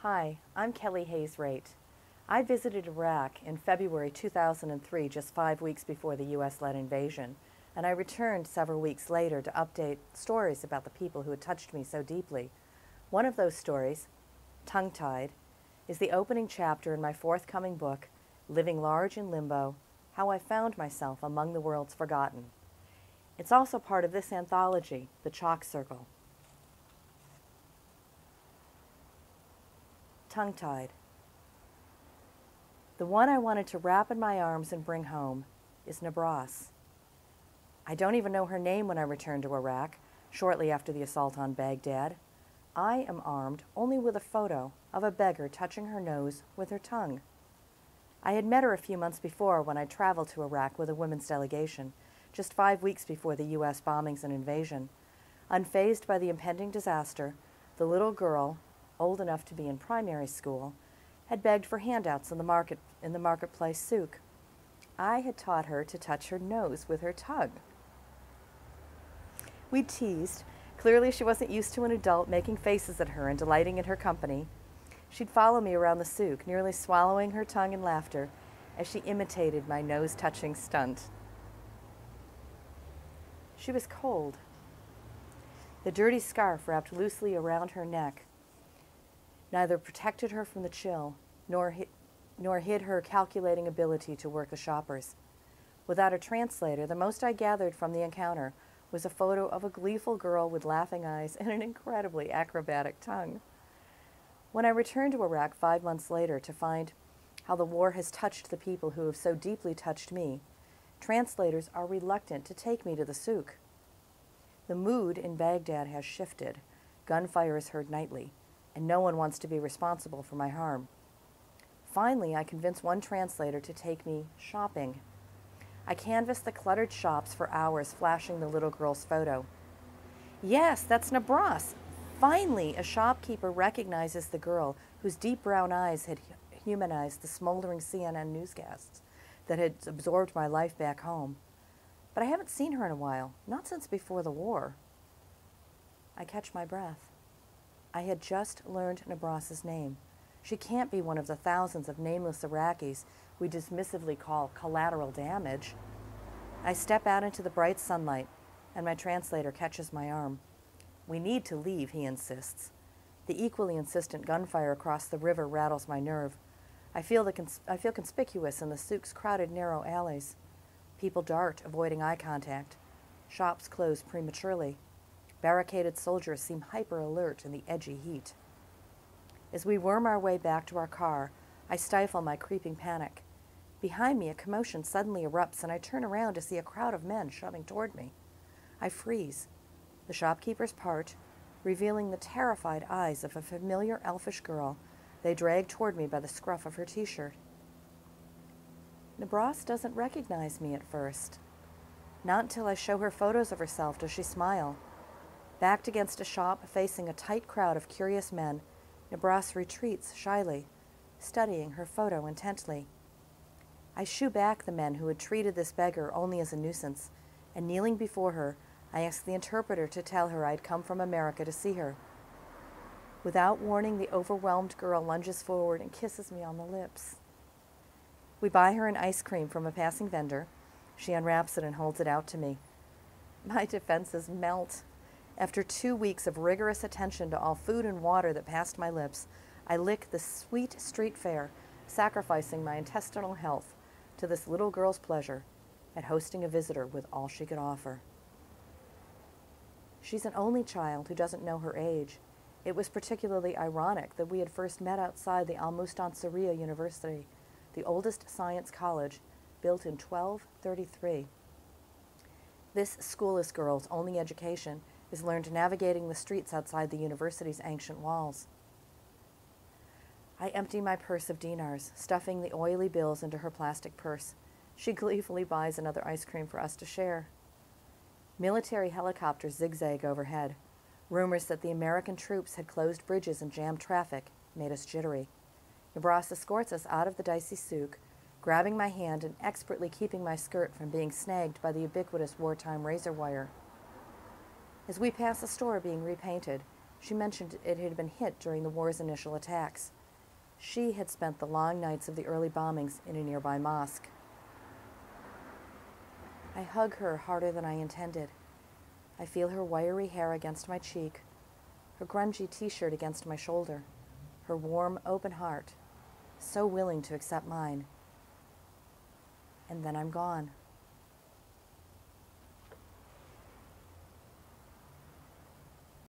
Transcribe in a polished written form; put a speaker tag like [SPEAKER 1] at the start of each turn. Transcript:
[SPEAKER 1] Hi, I'm Kelly Hayes-Raitt. I visited Iraq in February 2003, just 5 weeks before the U.S.-led invasion, and I returned several weeks later to update stories about the people who had touched me so deeply. One of those stories, Tongue-Tied, is the opening chapter in my forthcoming book, Living Large in Limbo, How I Found Myself Among the World's Forgotten. It's also part of this anthology, The Chalk Circle. Tongue-Tied. The one I wanted to wrap in my arms and bring home is Nabras. I don't even know her name when I returned to Iraq, shortly after the assault on Baghdad. I am armed only with a photo of a beggar touching her nose with her tongue. I had met her a few months before when I traveled to Iraq with a women's delegation, just 5 weeks before the U.S. bombings and invasion. Unfazed by the impending disaster, the little girl, old enough to be in primary school, had begged for handouts in the marketplace souk. I had taught her to touch her nose with her tongue. We teased. Clearly she wasn't used to an adult making faces at her and delighting in her company. She'd follow me around the souk, nearly swallowing her tongue in laughter as she imitated my nose-touching stunt. She was cold. The dirty scarf wrapped loosely around her neck neither protected her from the chill, nor hid her calculating ability to work the shoppers. Without a translator, the most I gathered from the encounter was a photo of a gleeful girl with laughing eyes and an incredibly acrobatic tongue. When I returned to Iraq 5 months later to find how the war has touched the people who have so deeply touched me, translators are reluctant to take me to the souk. The mood in Baghdad has shifted. Gunfire is heard nightly, and no one wants to be responsible for my harm. Finally, I convinced one translator to take me shopping. I canvassed the cluttered shops for hours, flashing the little girl's photo. Yes, that's Nabras. Finally, a shopkeeper recognizes the girl whose deep brown eyes had humanized the smoldering CNN newscasts that had absorbed my life back home. But I haven't seen her in a while, not since before the war. I catch my breath. I had just learned Nabras's name. She can't be one of the thousands of nameless Iraqis we dismissively call collateral damage. I step out into the bright sunlight, and my translator catches my arm. We need to leave, he insists. The equally insistent gunfire across the river rattles my nerve. I feel conspicuous in the souk's crowded, narrow alleys. People dart, avoiding eye contact. Shops close prematurely. Barricaded soldiers seem hyper-alert in the edgy heat. As we worm our way back to our car, I stifle my creeping panic. Behind me, a commotion suddenly erupts, and I turn around to see a crowd of men shoving toward me. I freeze. The shopkeepers part, revealing the terrified eyes of a familiar elfish girl they drag toward me by the scruff of her t-shirt. Nabras doesn't recognize me at first. Not until I show her photos of herself does she smile. Backed against a shop facing a tight crowd of curious men, Nabras retreats shyly, studying her photo intently. I shoo back the men who had treated this beggar only as a nuisance, and kneeling before her, I ask the interpreter to tell her I'd come from America to see her. Without warning, the overwhelmed girl lunges forward and kisses me on the lips. We buy her an ice cream from a passing vendor. She unwraps it and holds it out to me. My defenses melt. After 2 weeks of rigorous attention to all food and water that passed my lips, I lick the sweet street fare, sacrificing my intestinal health to this little girl's pleasure at hosting a visitor with all she could offer. She's an only child who doesn't know her age. It was particularly ironic that we had first met outside the Al-Mustanseria University, the oldest science college, built in 1233. This schoolless girl's only education is learned navigating the streets outside the university's ancient walls. I empty my purse of dinars, stuffing the oily bills into her plastic purse. She gleefully buys another ice cream for us to share. Military helicopters zigzag overhead. Rumors that the American troops had closed bridges and jammed traffic made us jittery. Nabras escorts us out of the dicey souk, grabbing my hand and expertly keeping my skirt from being snagged by the ubiquitous wartime razor wire. As we pass a store being repainted, She mentioned it had been hit during the war's initial attacks. She had spent the long nights of the early bombings in a nearby mosque. I hug her harder than I intended. I feel her wiry hair against my cheek, her grungy t-shirt against my shoulder, her warm, open heart, so willing to accept mine. And then I'm gone.